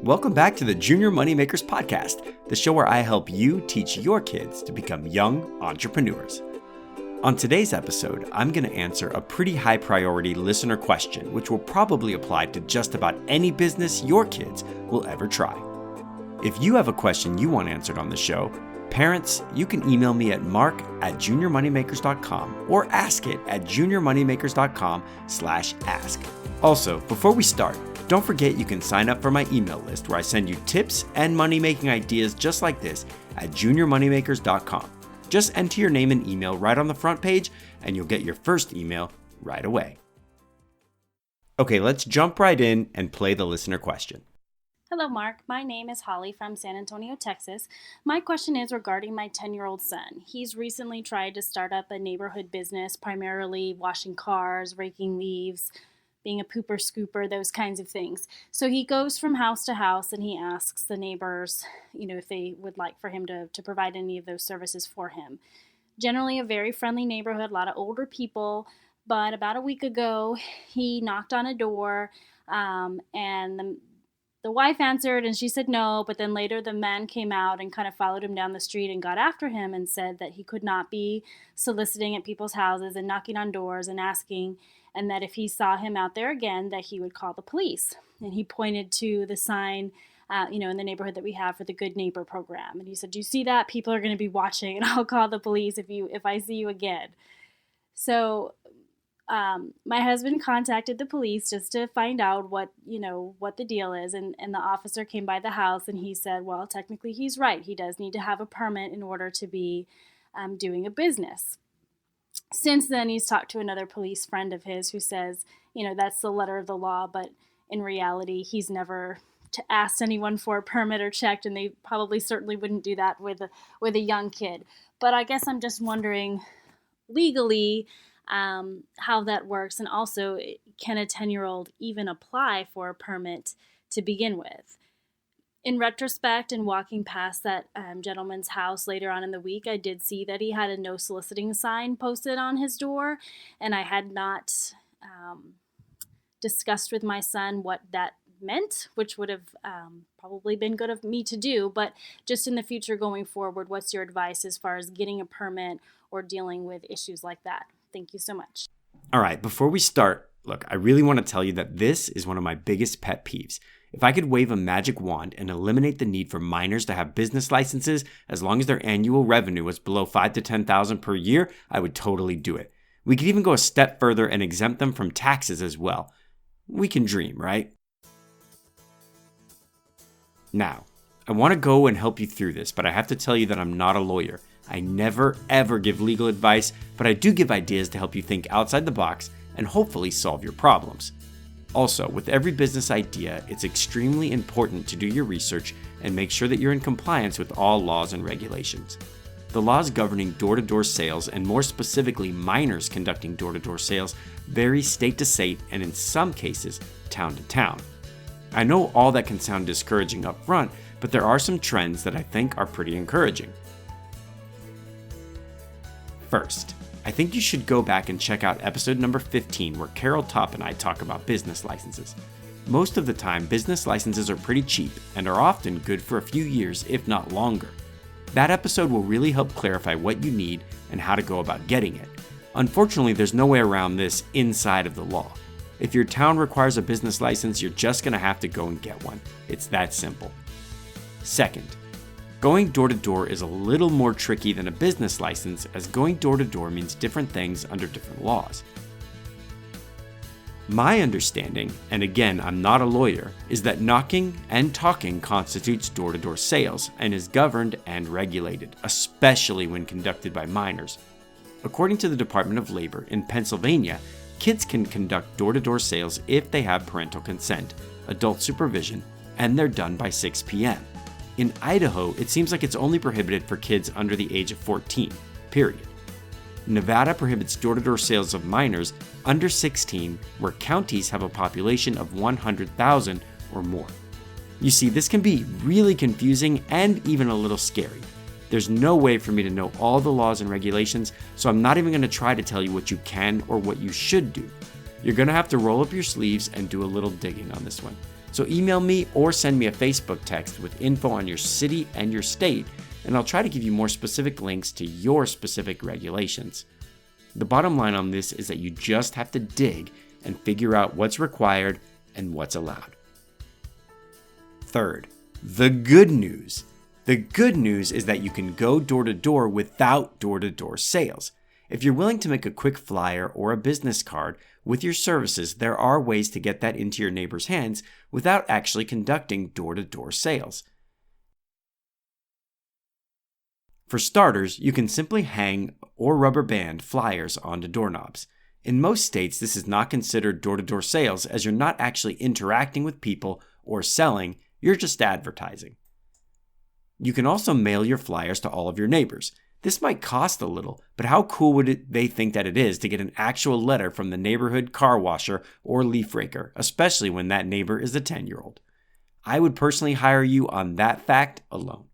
Welcome back to the Junior Moneymakers Podcast, the show where I help you teach your kids to become young entrepreneurs. On today's episode, I'm going to answer a pretty high priority listener question, which will probably apply to just about any business your kids will ever try. If you have a question you want answered on the show, parents, you can email me at mark@juniormoneymakers.com or ask it at juniormoneymakers.com/ask. Also, before we start, don't forget you can sign up for my email list where I send you tips and money-making ideas just like this at juniormoneymakers.com. Just enter your name and email right on the front page and you'll get your first email right away. Okay, let's jump right in and play the listener question. Hello, Mark. My name is Holly from San Antonio, Texas. My question is regarding my 10-year-old son. He's recently tried to start up a neighborhood business, primarily washing cars, raking leaves, being a pooper scooper, those kinds of things. So he goes from house to house and he asks the neighbors, if they would like for him to provide any of those services for him. Generally a very friendly neighborhood, a lot of older people, but about a week ago he knocked on a door and the wife answered and she said no, but then later the man came out and kind of followed him down the street and got after him and said that he could not be soliciting at people's houses and knocking on doors and asking, and that if he saw him out there again, that he would call the police. And he pointed to the sign, in the neighborhood that we have for the Good Neighbor program. And he said, "Do you see that? People are going to be watching, and I'll call the police if I see you again." So my husband contacted the police just to find out what the deal is. And the officer came by the house and he said, well, technically he's right. He does need to have a permit in order to be doing a business. Since then, he's talked to another police friend of his who says, that's the letter of the law, but in reality, he's never asked anyone for a permit or checked, and they probably certainly wouldn't do that with a young kid. But I guess I'm just wondering, legally, how that works, and also, can a 10-year-old even apply for a permit to begin with? In retrospect, and walking past that gentleman's house later on in the week, I did see that he had a no soliciting sign posted on his door, and I had not discussed with my son what that meant, which would have probably been good of me to do. But just in the future going forward, what's your advice as far as getting a permit or dealing with issues like that? Thank you so much. All right, before we start, look, I really want to tell you that this is one of my biggest pet peeves. If I could wave a magic wand and eliminate the need for minors to have business licenses as long as their annual revenue was below $5,000 to $10,000 per year, I would totally do it. We could even go a step further and exempt them from taxes as well. We can dream, right? Now, I want to go and help you through this, but I have to tell you that I'm not a lawyer. I never, ever give legal advice, but I do give ideas to help you think outside the box and hopefully solve your problems. Also, with every business idea, it's extremely important to do your research and make sure that you're in compliance with all laws and regulations. The laws governing door-to-door sales, and more specifically minors conducting door-to-door sales, vary state to state and in some cases, town to town. I know all that can sound discouraging up front, but there are some trends that I think are pretty encouraging. First, I think you should go back and check out episode number 15 where Carol Topp and I talk about business licenses. Most of the time, business licenses are pretty cheap and are often good for a few years, if not longer. That episode will really help clarify what you need and how to go about getting it. Unfortunately, there's no way around this inside of the law. If your town requires a business license, you're just going to have to go and get one. It's that simple. Second, going door-to-door is a little more tricky than a business license, as going door-to-door means different things under different laws. My understanding, and again, I'm not a lawyer, is that knocking and talking constitutes door-to-door sales and is governed and regulated, especially when conducted by minors. According to the Department of Labor in Pennsylvania, kids can conduct door-to-door sales if they have parental consent, adult supervision, and they're done by 6 p.m. In Idaho, it seems like it's only prohibited for kids under the age of 14, period. Nevada prohibits door-to-door sales of minors under 16 where counties have a population of 100,000 or more. You see, this can be really confusing and even a little scary. There's no way for me to know all the laws and regulations, so I'm not even going to try to tell you what you can or what you should do. You're going to have to roll up your sleeves and do a little digging on this one. So email me or send me a Facebook text with info on your city and your state, and I'll try to give you more specific links to your specific regulations. The bottom line on this is that you just have to dig and figure out what's required and what's allowed. Third, the good news. The good news is that you can go door to door without door-to-door sales. If you're willing to make a quick flyer or a business card with your services, there are ways to get that into your neighbor's hands without actually conducting door-to-door sales. For starters, you can simply hang or rubber band flyers onto doorknobs. In most states, this is not considered door-to-door sales as you're not actually interacting with people or selling, you're just advertising. You can also mail your flyers to all of your neighbors. This might cost a little, but how cool would they think that it is to get an actual letter from the neighborhood car washer or leaf raker, especially when that neighbor is a 10-year-old? I would personally hire you on that fact alone.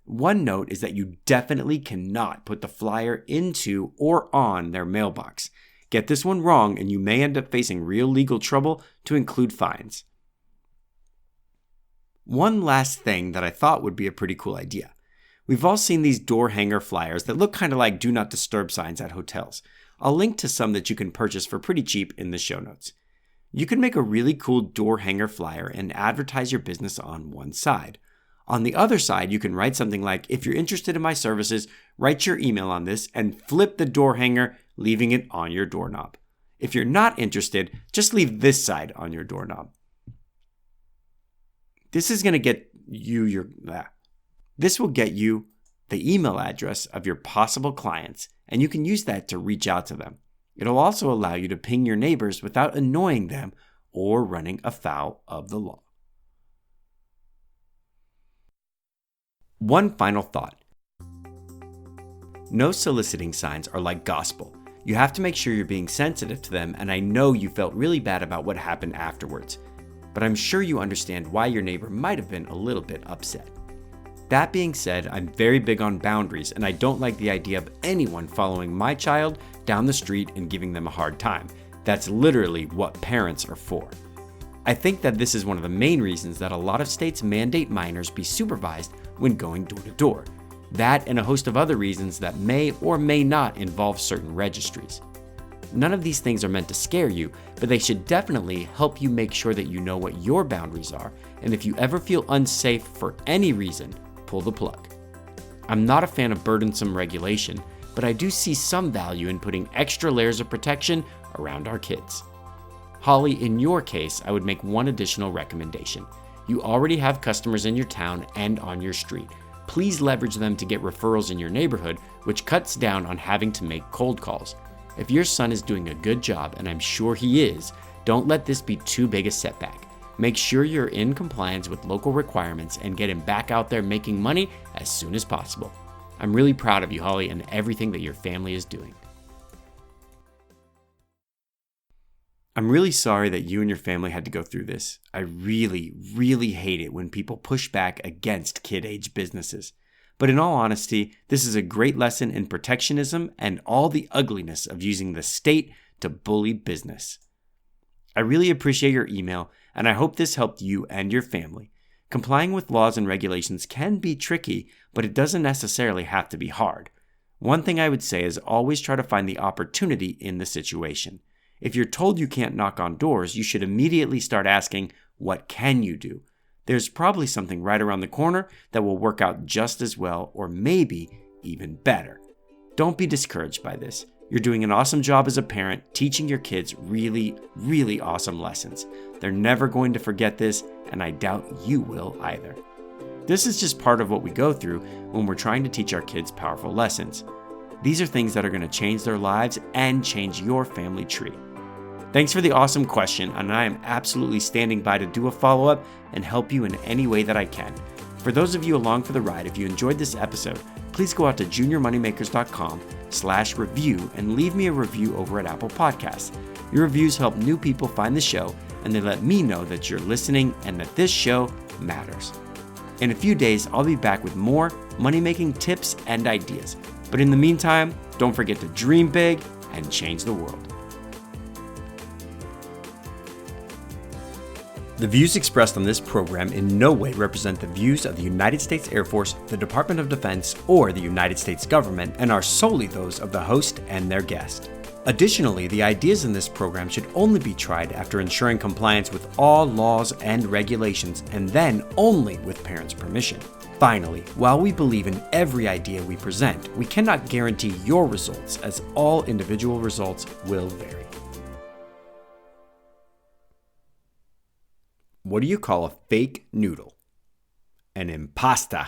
One note is that you definitely cannot put the flyer into or on their mailbox. Get this one wrong and you may end up facing real legal trouble to include fines. One last thing that I thought would be a pretty cool idea. We've all seen these door hanger flyers that look kind of like do not disturb signs at hotels. I'll link to some that you can purchase for pretty cheap in the show notes. You can make a really cool door hanger flyer and advertise your business on one side. On the other side, you can write something like, if you're interested in my services, write your email on this and flip the door hanger, leaving it on your doorknob. If you're not interested, just leave this side on your doorknob. This will get you the email address of your possible clients, and you can use that to reach out to them. It'll also allow you to ping your neighbors without annoying them or running afoul of the law. One final thought. No soliciting signs are like gospel. You have to make sure you're being sensitive to them, and I know you felt really bad about what happened afterwards. But I'm sure you understand why your neighbor might have been a little bit upset. That being said, I'm very big on boundaries, and I don't like the idea of anyone following my child down the street and giving them a hard time. That's literally what parents are for. I think that this is one of the main reasons that a lot of states mandate minors be supervised when going door to door. That and a host of other reasons that may or may not involve certain registries. None of these things are meant to scare you, but they should definitely help you make sure that you know what your boundaries are, and if you ever feel unsafe for any reason, pull the plug. I'm not a fan of burdensome regulation, but I do see some value in putting extra layers of protection around our kids. Holly, in your case, I would make one additional recommendation. You already have customers in your town and on your street. Please leverage them to get referrals in your neighborhood, which cuts down on having to make cold calls. If your son is doing a good job, and I'm sure he is, don't let this be too big a setback. Make sure you're in compliance with local requirements and get him back out there making money as soon as possible. I'm really proud of you, Holly, and everything that your family is doing. I'm really sorry that you and your family had to go through this. I really, really hate it when people push back against kid-age businesses. But in all honesty, this is a great lesson in protectionism and all the ugliness of using the state to bully business. I really appreciate your email, and I hope this helped you and your family. Complying with laws and regulations can be tricky, but it doesn't necessarily have to be hard. One thing I would say is always try to find the opportunity in the situation. If you're told you can't knock on doors, you should immediately start asking, what can you do? There's probably something right around the corner that will work out just as well, or maybe even better. Don't be discouraged by this. You're doing an awesome job as a parent, teaching your kids really, really awesome lessons. They're never going to forget this, and I doubt you will either. This is just part of what we go through when we're trying to teach our kids powerful lessons. These are things that are going to change their lives and change your family tree. Thanks for the awesome question, and I am absolutely standing by to do a follow-up and help you in any way that I can. For those of you along for the ride, if you enjoyed this episode, please go out to juniormoneymakers.com/review and leave me a review over at Apple Podcasts. Your reviews help new people find the show, and they let me know that you're listening and that this show matters. In a few days, I'll be back with more money-making tips and ideas. But in the meantime, don't forget to dream big and change the world. The views expressed on this program in no way represent the views of the United States Air Force, the Department of Defense, or the United States government and are solely those of the host and their guest. Additionally, the ideas in this program should only be tried after ensuring compliance with all laws and regulations, and then only with parents' permission. Finally, while we believe in every idea we present, we cannot guarantee your results, as all individual results will vary. What do you call a fake noodle? An impasta.